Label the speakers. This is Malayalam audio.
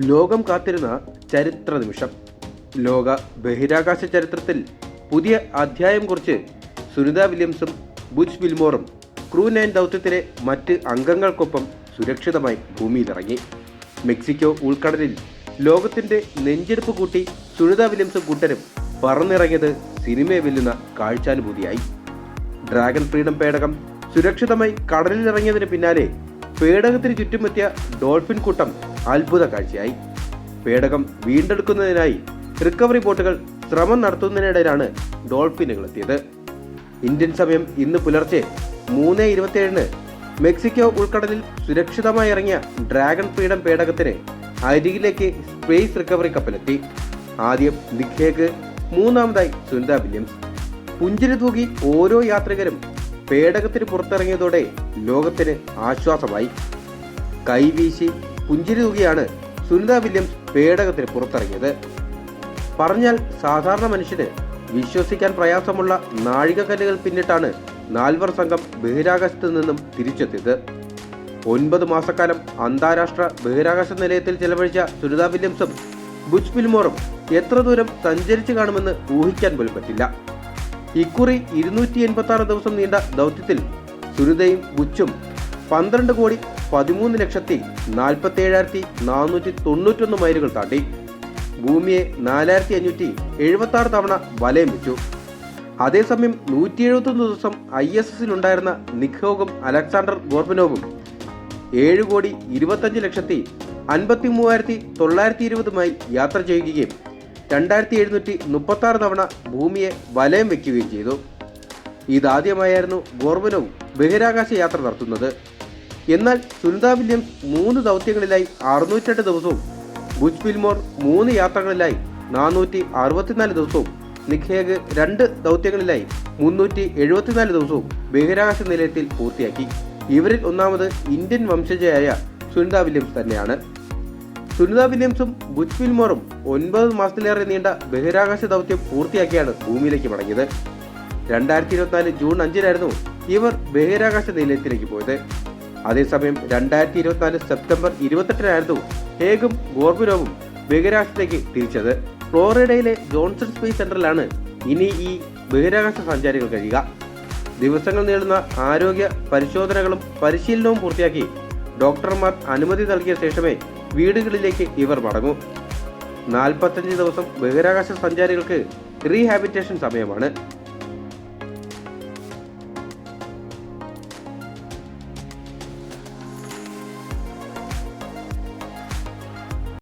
Speaker 1: ലോകം കാത്തിരുന്ന ചരിത്ര നിമിഷം. ലോക ബഹിരാകാശ ചരിത്രത്തിൽ പുതിയ അധ്യായം കുറിച്ച് സുനിത വില്യംസും ബുച്ച് വിൽമോറും ക്രൂ 9 ദൗത്യത്തിലെ മറ്റ് അംഗങ്ങൾക്കൊപ്പം സുരക്ഷിതമായി ഭൂമിയിലിറങ്ങി. മെക്സിക്കോ ഉൾക്കടലിൽ ലോകത്തിന്റെ നെഞ്ചെടുപ്പ് കൂട്ടി സുനിത വില്യംസും കൂട്ടരും പറന്നിറങ്ങിയത് സിനിമയെ വെല്ലുന്ന കാഴ്ചാനുഭൂതിയായി. ഡ്രാഗൺ ഫ്രീഡം പേടകം സുരക്ഷിതമായി കടലിലിറങ്ങിയതിന് പിന്നാലെ പേടകത്തിന് ചുറ്റുമെത്തിയ ഡോൾഫിൻ കൂട്ടം അത്ഭുത കാഴ്ചയായി. പേടകം വീണ്ടെടുക്കുന്നതിനായി റിക്കവറി ബോട്ടുകൾ ശ്രമം നടത്തുന്നതിനിടയിലാണ് ഡോൾഫിനുകൾ എത്തിയത്. ഇന്ത്യൻ സമയം ഇന്ന് പുലർച്ചെ 3:27 മെക്സിക്കോ ഉൾക്കടലിൽ സുരക്ഷിതമായി ഇറങ്ങിയ ഡ്രാഗൺ ഫ്രീഡം പേടകത്തിന് അരികിലേക്ക് സ്പേസ് റിക്കവറി കപ്പലെത്തി. ആദ്യം നിക് ഹേഗ്, മൂന്നാമതായി സുനിത വില്യംസ്. പുഞ്ചിരി തൂകി ഓരോ യാത്രികരും പേടകത്തിന് പുറത്തിറങ്ങിയതോടെ ലോകത്തിന് ആശ്വാസമായി. കൈവീശി പുഞ്ചിരി തൂകിയാണ് സുനിത വില്യംസ് പേടകത്തിന് പുറത്തിറങ്ങിയത്. പറഞ്ഞാൽ സാധാരണ മനുഷ്യന് വിശ്വസിക്കാൻ പ്രയാസമുള്ള നാഴികക്കല്ലുകൾ പിന്നിട്ടാണ് 4 സംഘം ബഹിരാകാശത്ത് നിന്നും തിരിച്ചെത്തിയത്. 9 മാസക്കാലം അന്താരാഷ്ട്ര ബഹിരാകാശ നിലയത്തിൽ ചെലവഴിച്ച സുനിത വില്യംസും ബുച്ച് വിൽമോറും എത്ര ദൂരം സഞ്ചരിച്ചു കാണുമെന്ന് ഊഹിക്കാൻ പോലും പറ്റില്ല. ഇക്കുറി 286 ദിവസം നീണ്ട ദൗത്യത്തിൽ സുനിതയും ബുച്ചും 12,13,47,491 മൈലുകൾ താണ്ടി. ഭൂമിയെ 4,576 തവണ വലയം വെച്ചു. അതേസമയം 171 ദിവസം ISS-ൽ നിക് ഹേഗും അലക്സാണ്ടർ ഗോർബനോവും 7,25,53,920 മൈൽ യാത്ര ചെയ്യുകയും 2,736 തവണ ഭൂമിയെ വലയം വയ്ക്കുകയും ചെയ്തു. ഇതാദ്യമായായിരുന്നു ഗോർബനോവ് ബഹിരാകാശ യാത്ര നടത്തുന്നത്. എന്നാൽ സുനിത വില്യംസ് 3 ദൗത്യങ്ങളിലായി 608 ദിവസവും, ബുച്ച് വിൽമോർ 3 യാത്രകളിലായി 464 ദിവസവും, നിക് ഹേഗ് 2 ദൗത്യങ്ങളിലായി 374 ദിവസവും ബഹിരാകാശ നിലയത്തിൽ പൂർത്തിയാക്കി. ഇവരിൽ ഒന്നാമത് ഇന്ത്യൻ വംശജയായ സുനിത വില്യംസ് തന്നെയാണ്. സുനിത വില്യംസും ബുച്ച് വിൽമോറും 9 മാസത്തിലേറെ നീണ്ട ബഹിരാകാശ ദൗത്യം പൂർത്തിയാക്കിയാണ് ഭൂമിയിലേക്ക് മടങ്ങിയത്. 2024 ജൂൺ 5 ഇവർ ബഹിരാകാശ നിലയത്തിലേക്ക് പോയത്. അതേസമയം 2024 സെപ്റ്റംബർ 28 ഹേഗും ഗോർബനോവും ബഹിരാകാശത്തേക്ക് തിരിച്ചത്. ഫ്ലോറിഡയിലെ ജോൺസൺ സ്പേസ് സെന്ററിലാണ് ഇനി ഈ ബഹിരാകാശ സഞ്ചാരികൾ കഴിയുക. ദിവസങ്ങൾ നീളുന്ന ആരോഗ്യ പരിശോധനകളും പരിശീലനവും പൂർത്തിയാക്കി ഡോക്ടർമാർ അനുമതി നൽകിയ ശേഷമേ വീടുകളിലേക്ക് ഇവർ മടങ്ങൂ. 45 ദിവസം ബഹിരാകാശ സഞ്ചാരികൾക്ക് റീഹാബിറ്റേഷൻ സമയമാണ്.